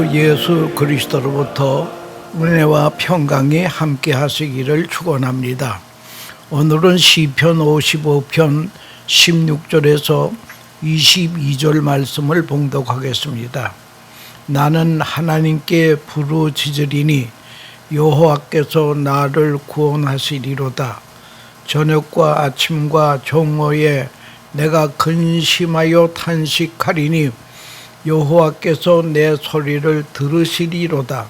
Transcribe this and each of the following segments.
주 예수 그리스도로부터 은혜와 평강이 함께 하시기를 축원합니다. 오늘은 시편 55편 16절에서 22절 말씀을 봉독하겠습니다. 나는 하나님께 부르짖으리니 여호와께서 나를 구원하시리로다. 저녁과 아침과 정오에 내가 근심하여 탄식하리니 여호와께서 내 소리를 들으시리로다.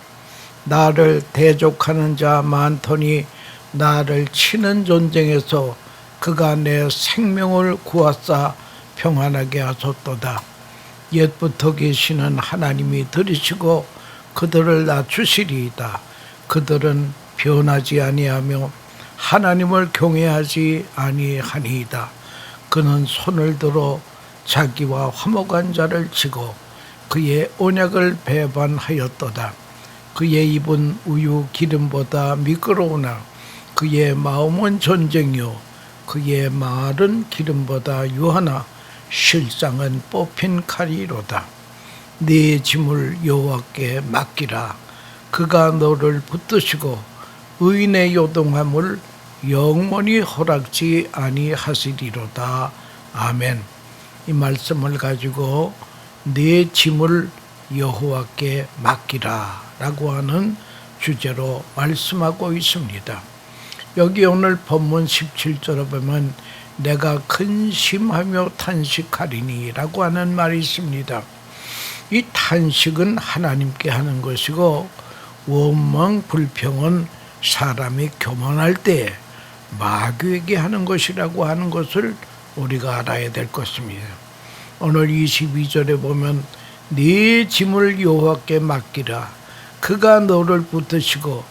나를 대적하는 자 많더니 나를 치는 전쟁에서 그가 내 생명을 구하사 평안하게 하셨도다. 옛부터 계시는 하나님이 들으시고 그들을 낮추시리이다. 그들은 변하지 아니하며 하나님을 경외하지 아니하니이다. 그는 손을 들어 자기와 화목한 자를 치고 그의 언약을 배반하였도다. 그의 입은 우유 기름보다 미끄러우나 그의 마음은 전쟁이요 그의 말은 기름보다 유하나 실상은 뽑힌 칼이로다. 네 짐을 여호와께 맡기라. 그가 너를 붙드시고 의인의 요동함을 영원히 허락지 아니하시리로다. 아멘. 이 말씀을 가지고 네 짐을 여호와께 맡기라 라고 하는 주제로 말씀하고 있습니다. 여기 오늘 본문 17절에 보면 내가 근심하며 탄식하리니 라고 하는 말이 있습니다. 이 탄식은 하나님께 하는 것이고 원망 불평은 사람이 교만할 때 마귀에게 하는 것이라고 하는 것을 우리가 알아야 될 것입니다. 오늘 22절에 보면 네 짐을 여호와께 맡기라. 그가 너를 붙드시고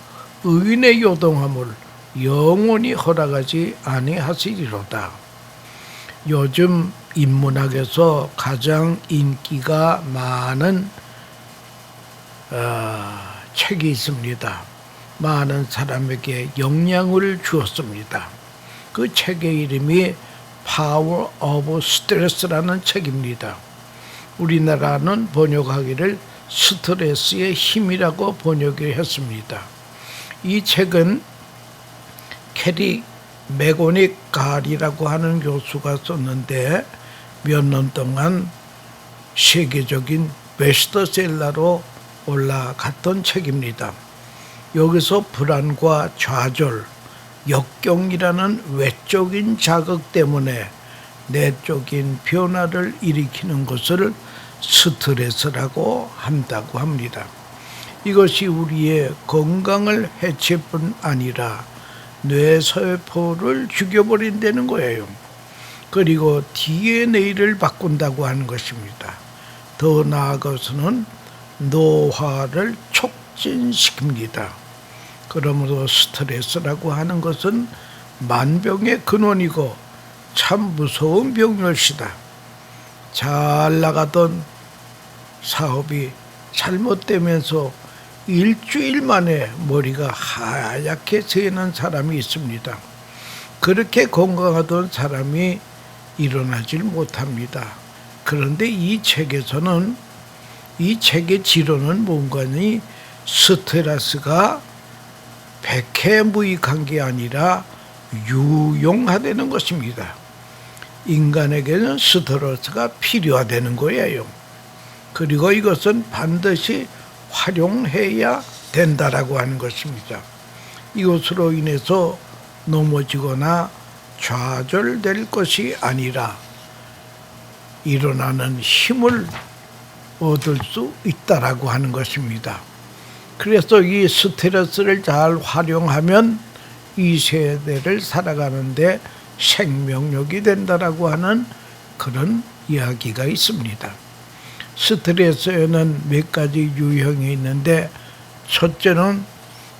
의인의 요동함을 영원히 허락하지 아니하시리로다. 요즘 인문학에서 가장 인기가 많은 책이 있습니다. 많은 사람에게 영향을 주었습니다. 그 책의 이름이 Power of Stress라는 책입니다. 우리나라는 번역하기를 스트레스의 힘이라고 번역을 했습니다. 이 책은 캐리 맥고닉 갈이라고 하는 교수가 썼는데 몇 년 동안 세계적인 베스트셀러로 올라갔던 책입니다. 여기서 불안과 좌절, 역경이라는 외적인 자극 때문에 내적인 변화를 일으키는 것을 스트레스라고 한다고 합니다. 이것이 우리의 건강을 해칠 뿐 아니라 뇌세포를 죽여버린다는 거예요. 그리고 DNA를 바꾼다고 하는 것입니다. 더 나아가서는 노화를 촉진시킵니다. 그러므로 스트레스라고 하는 것은 만병의 근원이고 참 무서운 병열시다. 잘 나가던 사업이 잘못되면서 일주일 만에 머리가 하얗게 새는 사람이 있습니다. 그렇게 건강하던 사람이 일어나질 못합니다. 그런데 이 책에서는 이 책의 지론은 뭔가니 스트레스가 백해무익한 게 아니라 유용하다는 것입니다. 인간에게는 스트레스가 필요하다는 거예요. 그리고 이것은 반드시 활용해야 된다라고 하는 것입니다. 이것으로 인해서 넘어지거나 좌절될 것이 아니라 일어나는 힘을 얻을 수 있다라고 하는 것입니다. 그래서 이 스트레스를 잘 활용하면 이 세대를 살아가는데 생명력이 된다라고 하는 그런 이야기가 있습니다. 스트레스에는 몇 가지 유형이 있는데 첫째는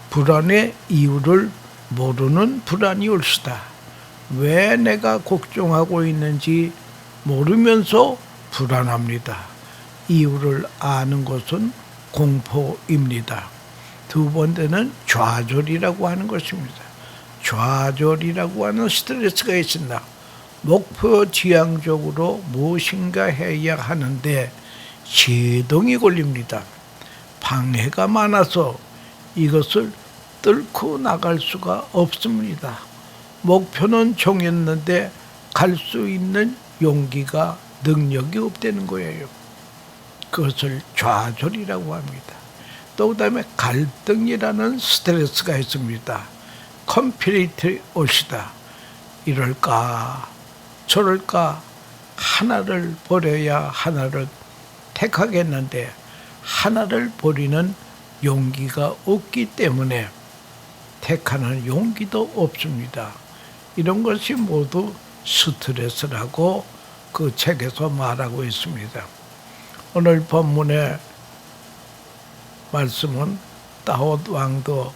불안의 이유를 모르는 불안이 올 수다. 왜 내가 걱정하고 있는지 모르면서 불안합니다. 이유를 아는 것은 공포입니다. 두 번째는 좌절이라고 하는 것입니다. 좌절이라고 하는 스트레스가 있습니다. 목표 지향적으로 무엇인가 해야 하는데 시동이 걸립니다. 방해가 많아서 이것을 뚫고 나갈 수가 없습니다. 목표는 정했는데 갈 수 있는 용기가 능력이 없다는 거예요. 그것을 좌절이라고 합니다. 또 그다음에 갈등이라는 스트레스가 있습니다. 컴플리트 올시다. 이럴까 저럴까 하나를 버려야 하나를 택하겠는데 하나를 버리는 용기가 없기 때문에 택하는 용기도 없습니다. 이런 것이 모두 스트레스라고 그 책에서 말하고 있습니다. 오늘 본문의 말씀은 다윗 왕도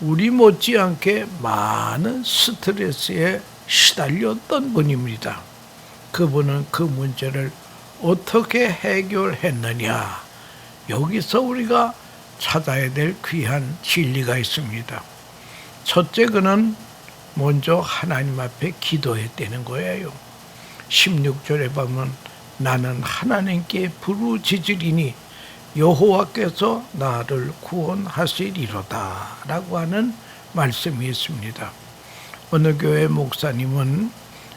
우리 못지않게 많은 스트레스에 시달렸던 분입니다. 그분은 그 문제를 어떻게 해결했느냐? 여기서 우리가 찾아야 될 귀한 진리가 있습니다. 첫째, 그는 먼저 하나님 앞에 기도했다는 거예요. 16절에 보면 나는 하나님께 부르짖으리니 여호와께서 나를 구원하시리로다 라고 하는 말씀이 있습니다. 어느 교회 목사님은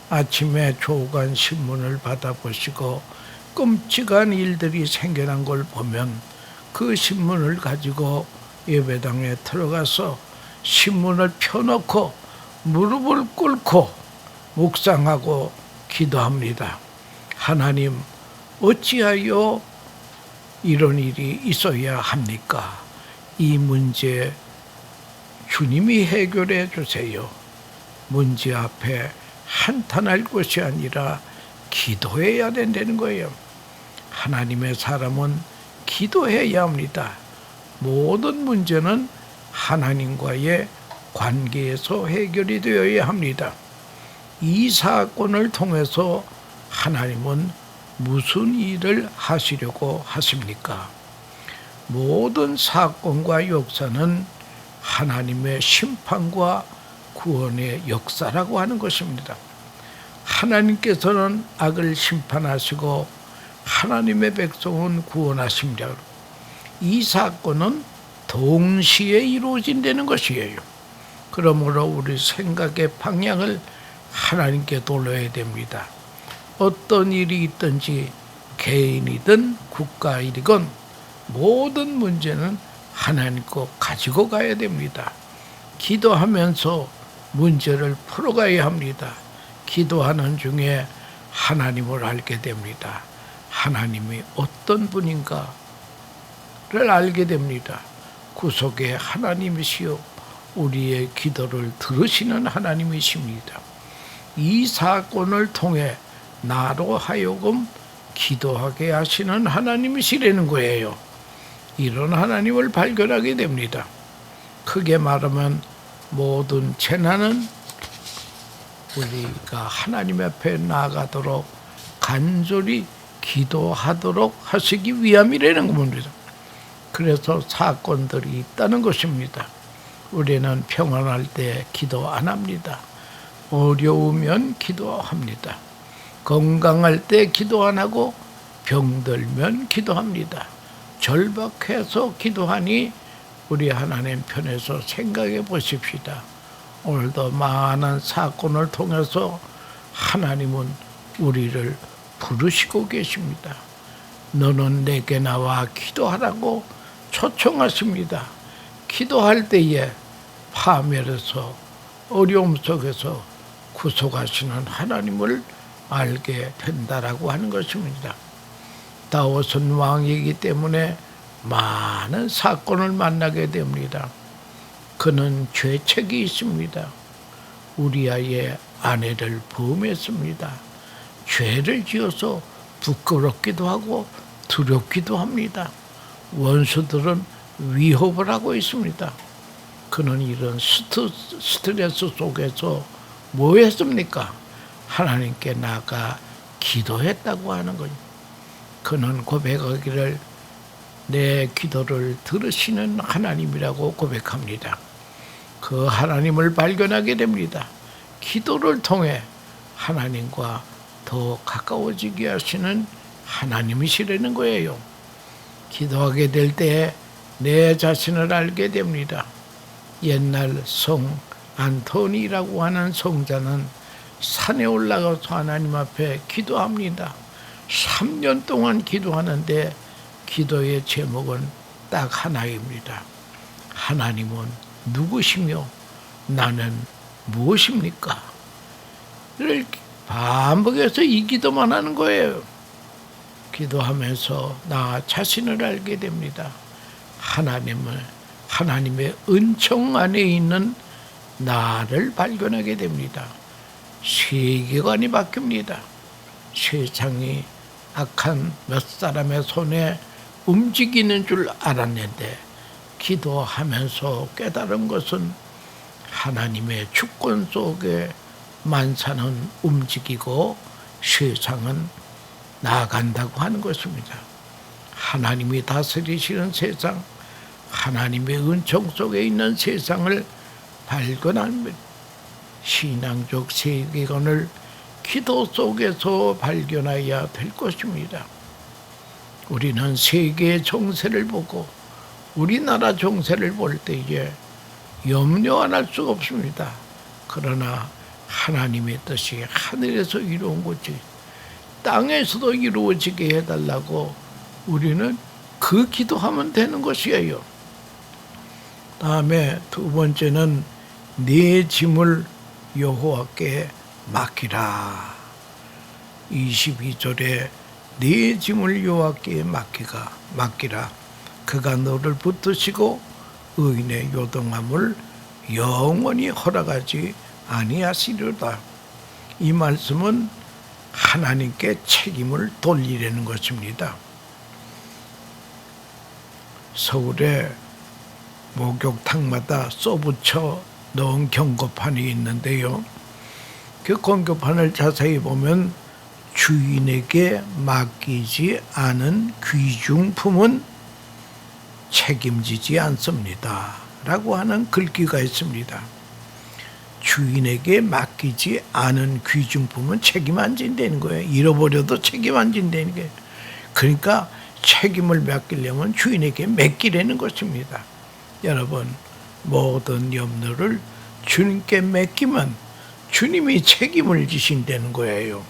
아침에 조간 신문을 받아보시고 끔찍한 일들이 생겨난 걸 보면 그 신문을 가지고 예배당에 들어가서 신문을 펴놓고 무릎을 꿇고 묵상하고 기도합니다. 하나님, 어찌하여 이런 일이 있어야 합니까? 이 문제 주님이 해결해 주세요. 문제 앞에 한탄할 것이 아니라 기도해야 된다는 거예요. 하나님의 사람은 기도해야 합니다. 모든 문제는 하나님과의 관계에서 해결이 되어야 합니다. 이 사건을 통해서 하나님은 무슨 일을 하시려고 하십니까? 모든 사건과 역사는 하나님의 심판과 구원의 역사라고 하는 것입니다. 하나님께서는 악을 심판하시고 하나님의 백성은 구원하십니다. 이 사건은 동시에 이루어진다는 것이에요. 그러므로 우리 생각의 방향을 하나님께 돌려야 됩니다. 어떤 일이 있든지 개인이든 국가일이건 모든 문제는 하나님 거 가지고 가야 됩니다. 기도하면서 문제를 풀어가야 합니다. 기도하는 중에 하나님을 알게 됩니다. 하나님이 어떤 분인가를 알게 됩니다. 구속의 하나님이시요 우리의 기도를 들으시는 하나님이십니다. 이 사건을 통해 나로 하여금 기도하게 하시는 하나님이시라는 거예요. 이런 하나님을 발견하게 됩니다. 크게 말하면 모든 재난은 우리가 하나님 앞에 나아가도록 간절히 기도하도록 하시기 위함이라는 겁니다. 그래서 사건들이 있다는 것입니다. 우리는 평안할 때 기도 안 합니다. 어려우면 기도합니다. 건강할 때 기도 안 하고 병들면 기도합니다. 절박해서 기도하니 우리 하나님 편에서 생각해 보십시다. 오늘도 많은 사건을 통해서 하나님은 우리를 부르시고 계십니다. 너는 내게 나와 기도하라고 초청하십니다. 기도할 때에 파멸에서 어려움 속에서 구속하시는 하나님을 알게 된다라고 하는 것입니다. 다윗은 왕이기 때문에 많은 사건을 만나게 됩니다. 그는 죄책이 있습니다. 우리아의 아내를 범했습니다. 죄를 지어서 부끄럽기도 하고 두렵기도 합니다. 원수들은 위협을 하고 있습니다. 그는 이런 스트레스 속에서 뭐 했습니까? 하나님께 나아가 기도했다고 하는 거죠. 그는 고백하기를 내 기도를 들으시는 하나님이라고 고백합니다. 그 하나님을 발견하게 됩니다. 기도를 통해 하나님과 더 가까워지게 하시는 하나님이시라는 거예요. 기도하게 될 때 내 자신을 알게 됩니다. 옛날 성 안토니라고 하는 성자는 산에 올라가서 하나님 앞에 기도합니다. 3년 동안 기도하는데 기도의 제목은 딱 하나입니다. 하나님은 누구시며 나는 무엇입니까? 를 반복해서 이 기도만 하는 거예요. 기도하면서 나 자신을 알게 됩니다. 하나님의 은총 안에 있는 나를 발견하게 됩니다. 세계관이 바뀝니다. 세상이 악한 몇 사람의 손에 움직이는 줄 알았는데 기도하면서 깨달은 것은 하나님의 주권 속에 만사는 움직이고 세상은 나아간다고 하는 것입니다. 하나님이 다스리시는 세상, 하나님의 은총 속에 있는 세상을 발견한 신앙적 세계관을 기도 속에서 발견해야 될 것입니다. 우리는 세계의 정세를 보고 우리나라 정세를 볼 때에 염려 안 할 수가 없습니다. 그러나 하나님의 뜻이 하늘에서 이루어온 것이 땅에서도 이루어지게 해달라고 우리는 그 기도하면 되는 것이에요. 다음에 두 번째는 네 짐을 여호와께 맡기라. 22절에 네 짐을 여호와께 맡기라. 그가 너를 붙드시고 의인의 요동함을 영원히 허락하지 아니하시리로다. 이 말씀은 하나님께 책임을 돌리려는 것입니다. 서울에 목욕탕마다 써붙여 넣은 경고판이 있는데요. 그 경고판을 자세히 보면 주인에게 맡기지 않은 귀중품은 책임지지 않습니다 라고 하는 글귀가 있습니다. 주인에게 맡기지 않은 귀중품은 책임 안 진다는 거예요. 잃어버려도 책임 안 진다는 거예요. 그러니까 책임을 맡기려면 주인에게 맡기라는 것입니다. 여러분, 모든 염려를 주님께 맡기면 주님이 책임을 지신다는 거예요.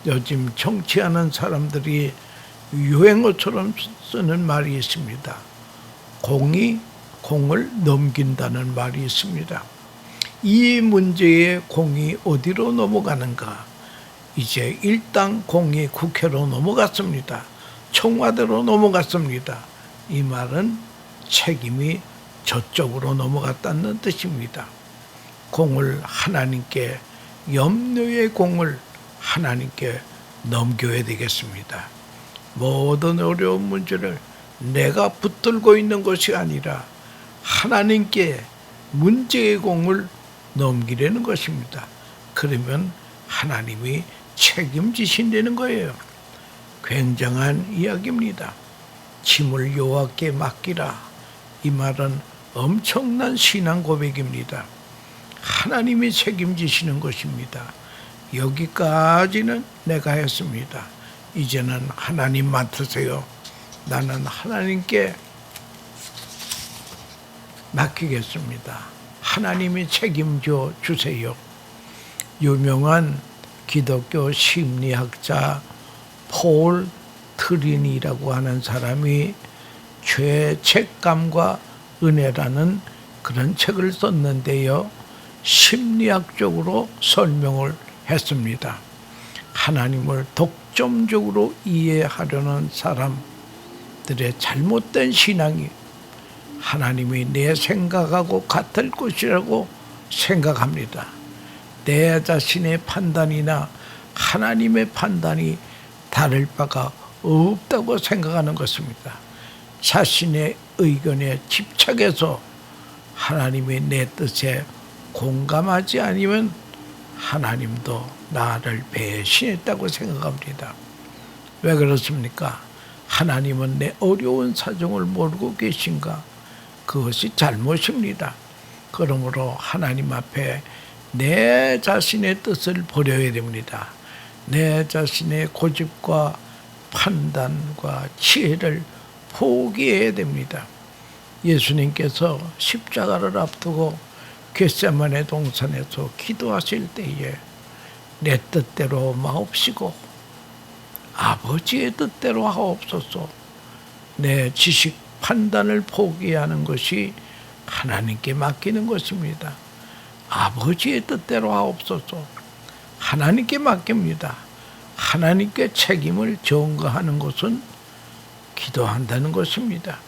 요즘 정치하는 사람들이 유행어처럼 쓰는 말이 있습니다. 공이 공을 넘긴다는 말이 있습니다. 이 문제의 공이 어디로 넘어가는가? 이제 일당 공이 국회로 넘어갔습니다. 청와대로 넘어갔습니다. 이 말은 책임이 저쪽으로 넘어갔다는 뜻입니다. 공을 하나님께, 염려의 공을 하나님께 넘겨야 되겠습니다. 모든 어려운 문제를 내가 붙들고 있는 것이 아니라 하나님께 문제의 공을 넘기려는 것입니다. 그러면 하나님이 책임지신다는 거예요. 굉장한 이야기입니다. 짐을 여호와께 맡기라. 이 말은 엄청난 신앙 고백입니다. 하나님이 책임지시는 것입니다. 여기까지는 내가 했습니다. 이제는 하나님 맡으세요. 나는 하나님께 맡기겠습니다. 하나님이 책임져 주세요. 유명한 기독교 심리학자 폴 트리니라고 하는 사람이 죄책감과 은혜라는 그런 책을 썼는데요. 심리학적으로 설명을 했습니다. 하나님을 독점적으로 이해하려는 사람들의 잘못된 신앙이 하나님이 내 생각하고 같을 것이라고 생각합니다. 내 자신의 판단이나 하나님의 판단이 다를 바가 없다고 생각하는 것입니다. 자신의 의견에 집착해서 하나님의 내 뜻에 공감하지 않으면 하나님도 나를 배신했다고 생각합니다. 왜 그렇습니까? 하나님은 내 어려운 사정을 모르고 계신가? 그것이 잘못입니다. 그러므로 하나님 앞에 내 자신의 뜻을 버려야 됩니다. 내 자신의 고집과 판단과 지혜를 포기해야 됩니다. 예수님께서 십자가를 앞두고 겟세마네 동산에서 기도하실 때에 내 뜻대로 마옵시고 아버지의 뜻대로 하옵소서. 내 지식 판단을 포기하는 것이 하나님께 맡기는 것입니다. 아버지의 뜻대로 하옵소서. 하나님께 맡깁니다. 하나님께 책임을 전가하는 것은 기도한다는 것입니다.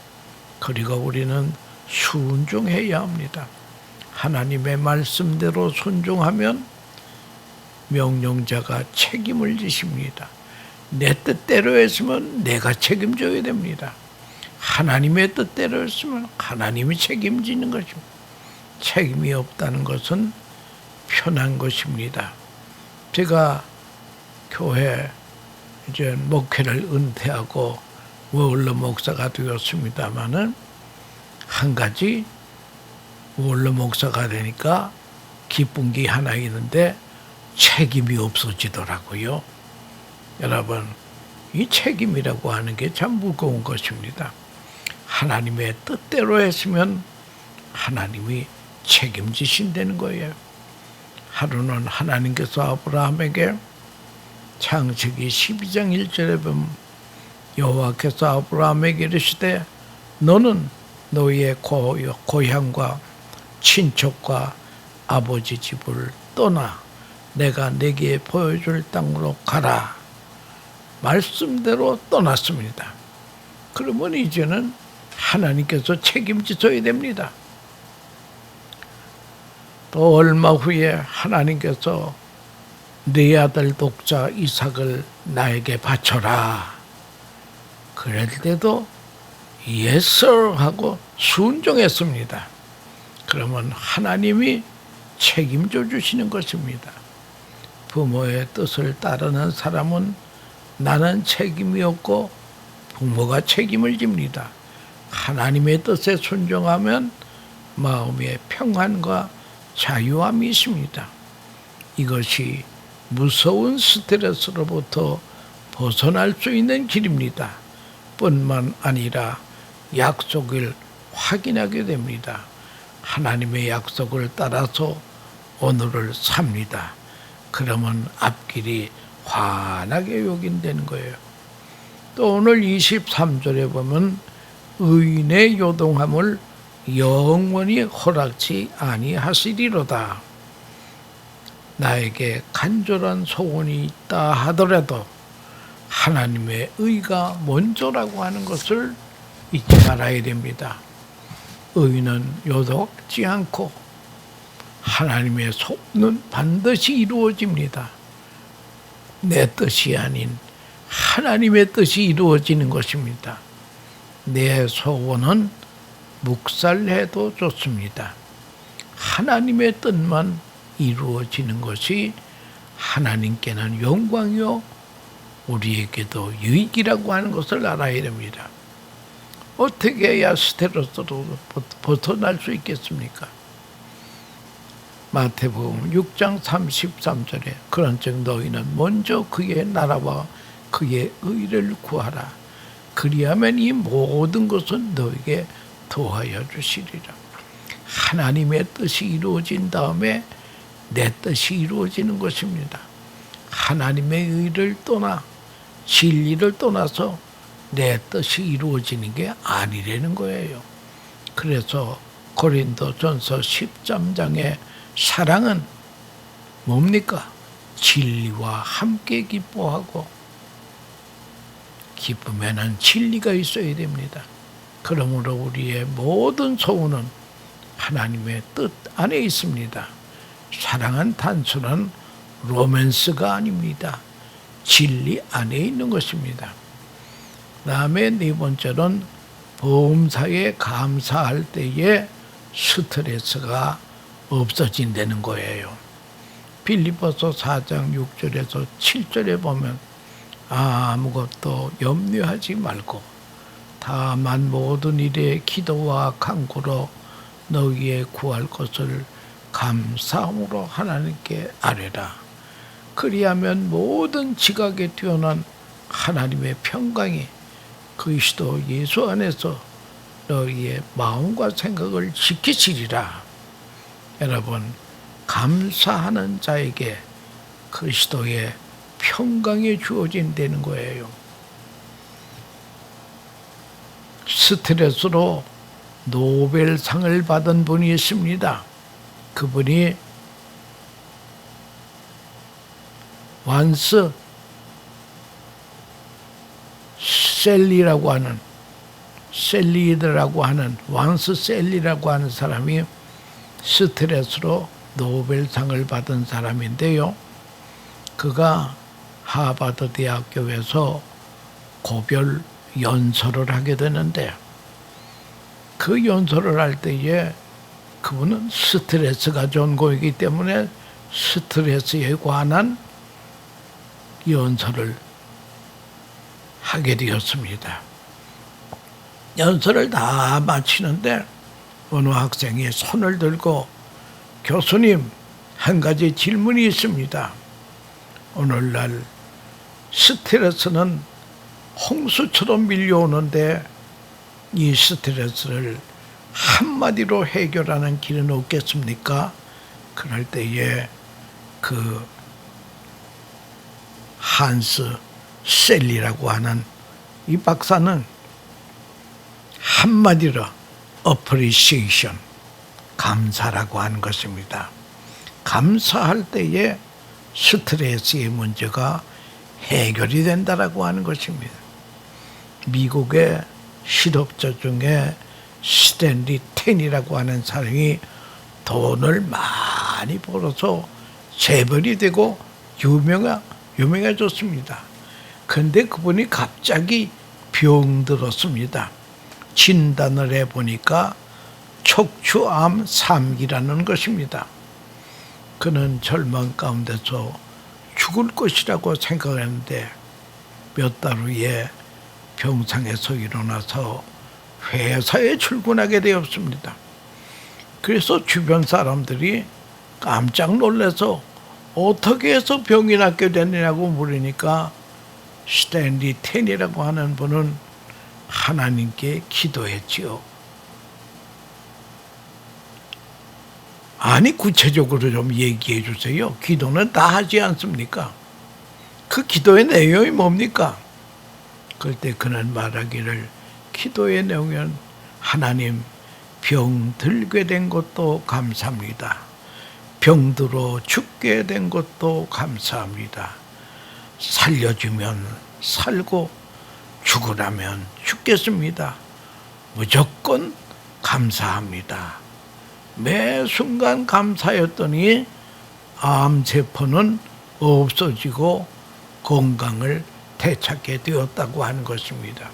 그리고 우리는 순종해야 합니다. 하나님의 말씀대로 순종하면 명령자가 책임을 지십니다. 내 뜻대로 했으면 내가 책임져야 됩니다. 하나님의 뜻대로 했으면 하나님이 책임지는 것입니다. 책임이 없다는 것은 편한 것입니다. 제가 교회 이제 목회를 은퇴하고 원로 목사가 되었습니다마는 한 가지 원로 목사가 되니까 기쁜 게 하나 있는데 책임이 없어지더라고요. 여러분, 이 책임이라고 하는 게 참 무거운 것입니다. 하나님의 뜻대로 했으면 하나님이 책임지신다는 거예요. 하루는 하나님께서 아브라함에게 창세기 12장 1절에 보면 여호와께서 아브라함에게 이르시되 너는 너희의 고향과 친척과 아버지 집을 떠나 내가 내게 보여줄 땅으로 가라. 말씀대로 떠났습니다. 그러면 이제는 하나님께서 책임지셔야 됩니다. 또 얼마 후에 하나님께서 네 아들 독자 이삭을 나에게 바쳐라. 그럴 때도 yes sir 하고 순종했습니다. 그러면 하나님이 책임져 주시는 것입니다. 부모의 뜻을 따르는 사람은 나는 책임이 없고 부모가 책임을 집니다. 하나님의 뜻에 순종하면 마음의 평안과 자유함이 있습니다. 이것이 무서운 스트레스로부터 벗어날 수 있는 길입니다. 뿐만 아니라 약속을 확인하게 됩니다. 하나님의 약속을 따라서 오늘을 삽니다. 그러면 앞길이 환하게 요긴되는 거예요. 또 오늘 23절에 보면 의인의 요동함을 영원히 허락지 아니하시리로다. 나에게 간절한 소원이 있다 하더라도 하나님의 의가 먼저라고 하는 것을 잊지 말아야 됩니다. 의는 요동하지 않고 하나님의 소원은 반드시 이루어집니다. 내 뜻이 아닌 하나님의 뜻이 이루어지는 것입니다. 내 소원은 묵살해도 좋습니다. 하나님의 뜻만 이루어지는 것이 하나님께는 영광이요 우리에게도 유익이라고 하는 것을 알아야 됩니다. 어떻게 해야 스트레스로 벗어날 수 있겠습니까? 마태복음 6장 33절에 그런즉 너희는 먼저 그의 나라와 그의 의를 구하라. 그리하면 이 모든 것은 너에게 더하여 주시리라. 하나님의 뜻이 이루어진 다음에 내 뜻이 이루어지는 것입니다. 하나님의 의를 떠나 진리를 떠나서 내 뜻이 이루어지는 게 아니라는 거예요. 그래서 고린도전서 13장에 사랑은 뭡니까? 진리와 함께 기뻐하고 기쁨에는 진리가 있어야 됩니다. 그러므로 우리의 모든 소원은 하나님의 뜻 안에 있습니다. 사랑은 단순한 로맨스가 아닙니다. 진리 안에 있는 것입니다. 다음에 네 번째는 보험사에 감사할 때에 스트레스가 없어진다는 거예요. 빌립보서 4장 6절에서 7절에 보면 아무것도 염려하지 말고 다만 모든 일에 기도와 간구로 너희의 구할 것을 감사함으로 하나님께 아뢰라. 그리하면 모든 지각에 뛰어난 하나님의 평강이 그리스도 예수 안에서 너희의 마음과 생각을 지키시리라. 여러분, 감사하는 자에게 그리스도의 평강이 주어진다는 거예요. 스트레스로 노벨상을 받은 분이 있습니다. 그분이 완스 셀리라고 하는 완스 셀리라고 하는 사람이 스트레스로 노벨상을 받은 사람인데요. 그가 하버드 대학교에서 고별 연설을 하게 되는데, 그 연설을 할 때에 그분은 스트레스가 전공이기 때문에 스트레스에 관한 연설을 하게 되었습니다. 연설을 다 마치는데 어느 학생이 손을 들고, 교수님, 한 가지 질문이 있습니다. 오늘날 스트레스는 홍수처럼 밀려오는데 이 스트레스를 한마디로 해결하는 길은 없겠습니까? 그럴 때에 그 한스 셀리라고 하는 이 박사는 한마디로 appreciation, 감사라고 하는 것입니다. 감사할 때에 스트레스의 문제가 해결이 된다라고 하는 것입니다. 미국의 실업자 중에 스탠리 텐이라고 하는 사람이 돈을 많이 벌어서 재벌이 되고 유명해졌습니다. 그런데 그분이 갑자기 병들었습니다. 진단을 해보니까 척추암 3기라는 것입니다. 그는 절망 가운데서 죽을 것이라고 생각했는데 몇 달 후에 병상에서 일어나서 회사에 출근하게 되었습니다. 그래서 주변 사람들이 깜짝 놀라서 어떻게 해서 병이 낫게 됐느냐고 물으니까 스탠리 텐이라고 하는 분은 하나님께 기도했지요. 아니, 구체적으로 좀 얘기해 주세요. 기도는 다 하지 않습니까? 그 기도의 내용이 뭡니까? 그때 그는 말하기를, 기도의 내용은 하나님, 병 들게 된 것도 감사합니다. 병들어 죽게 된 것도 감사합니다. 살려주면 살고 죽으라면 죽겠습니다. 무조건 감사합니다. 매 순간 감사였더니 암세포는 없어지고 건강을 되찾게 되었다고 하는 것입니다.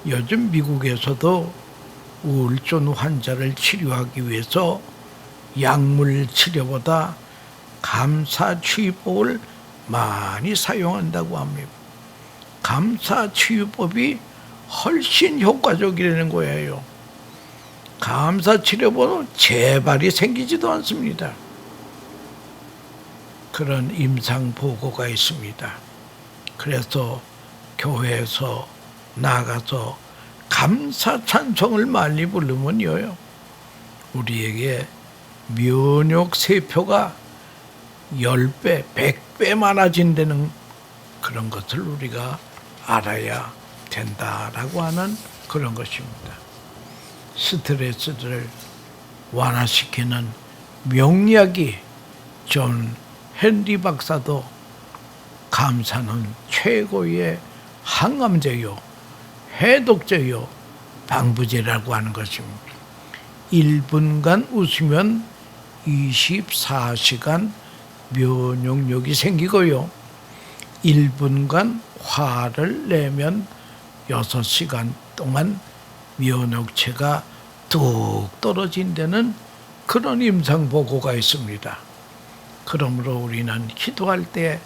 요즘 미국에서도 우울증 환자를 치료하기 위해서 약물 치료보다 감사치유법을 많이 사용한다고 합니다. 감사치유법이 훨씬 효과적이라는 거예요. 감사치료법은 재발이 생기지도 않습니다. 그런 임상보고가 있습니다. 그래서 교회에서 나가서 감사 찬송을 많이 부르면요, 우리에게 면역세포가 10배, 100배 많아진다는 그런 것을 우리가 알아야 된다라고 하는 그런 것입니다. 스트레스를 완화시키는 명약이 존 헨리 박사도 감사는 최고의 항암제요, 해독제요, 방부제라고 하는 것입니다. 1분간 웃으면 24시간 면역력이 생기고요, 1분간 화를 내면 6시간 동안 면역체가 뚝 떨어진다는 그런 임상보고가 있습니다. 그러므로 우리는 기도할 때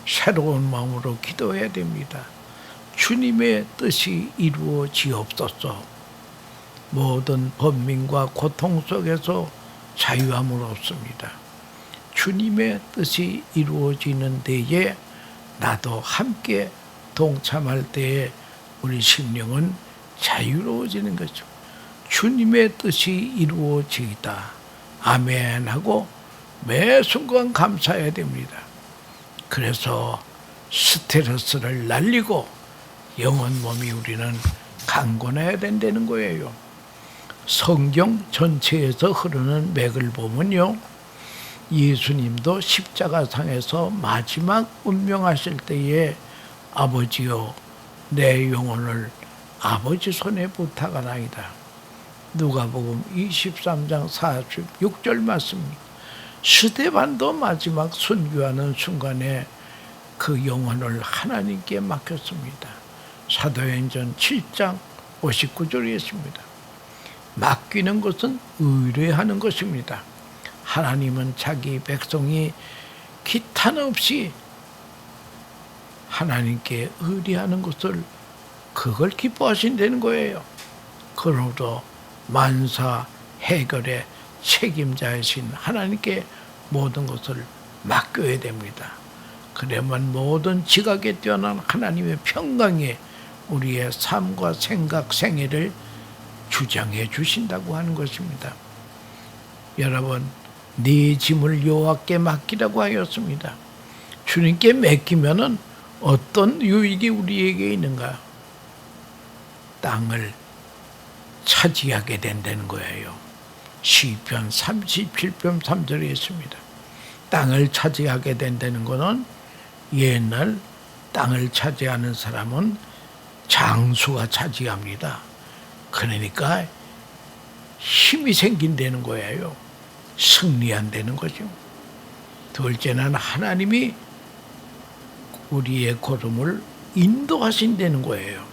새로운 마음으로 기도해야 됩니다. 주님의 뜻이 이루어지옵소서. 모든 번민과 고통 속에서 자유함을 얻습니다. 주님의 뜻이 이루어지는 데에 나도 함께 동참할 때에 우리 심령은 자유로워지는 거죠. 주님의 뜻이 이루어지이다. 아멘 하고 매 순간 감사해야 됩니다. 그래서 스트레스를 날리고 영혼 몸이 우리는 강건해야 된다는 거예요. 성경 전체에서 흐르는 맥을 보면요, 예수님도 십자가상에서 마지막 운명하실 때에 아버지여 내 영혼을 아버지 손에 부탁하나이다. 누가복음 23장 46절 말씀입니다. 스데반도 마지막 순교하는 순간에 그 영혼을 하나님께 맡겼습니다. 사도행전 7장 59절에 있습니다. 맡기는 것은 의뢰하는 것입니다. 하나님은 자기 백성이 기탄 없이 하나님께 의뢰하는 것을 그걸 기뻐하신다는 거예요. 그러므로 만사 해결의 책임자이신 하나님께 모든 것을 맡겨야 됩니다. 그래야만 모든 지각에 뛰어난 하나님의 평강에 우리의 삶과 생각, 생애를 주장해 주신다고 하는 것입니다. 여러분, 네 짐을 여호와께 맡기라고 하였습니다. 주님께 맡기면은 어떤 유익이 우리에게 있는가? 땅을 차지하게 된다는 거예요. 시편 37편 3절에 있습니다. 땅을 차지하게 된다는 것은 옛날 땅을 차지하는 사람은 장수가 차지합니다. 그러니까 힘이 생긴다는 거예요. 승리한다는 거죠. 둘째는 하나님이 우리의 걸음을 인도하신다는 거예요.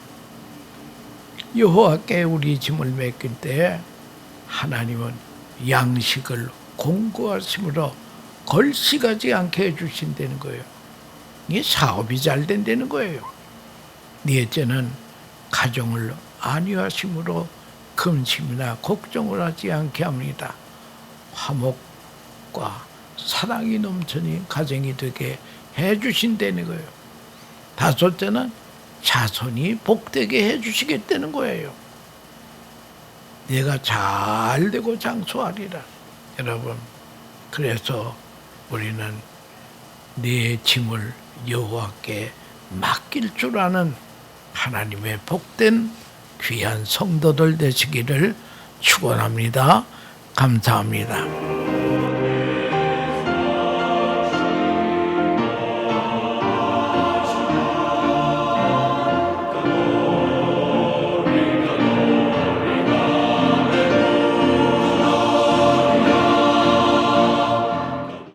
여호와께 우리 짐을 맡길 때 하나님은 양식을 공고하심으로 걸식하지 않게 해주신다는 거예요. 이게 사업이 잘 된다는 거예요. 넷째는 가정을 안위하심으로 근심이나 걱정을 하지 않게 합니다. 화목과 사랑이 넘치는 가정이 되게 해주신다는 거예요. 다섯째는 자손이 복되게 해주시겠다는 거예요. 내가 잘 되고 장수하리라. 여러분, 그래서 우리는 내 짐을 여호와께 맡길 줄 아는 하나님의 복된 귀한 성도들 되시기를 축원합니다. 감사합니다.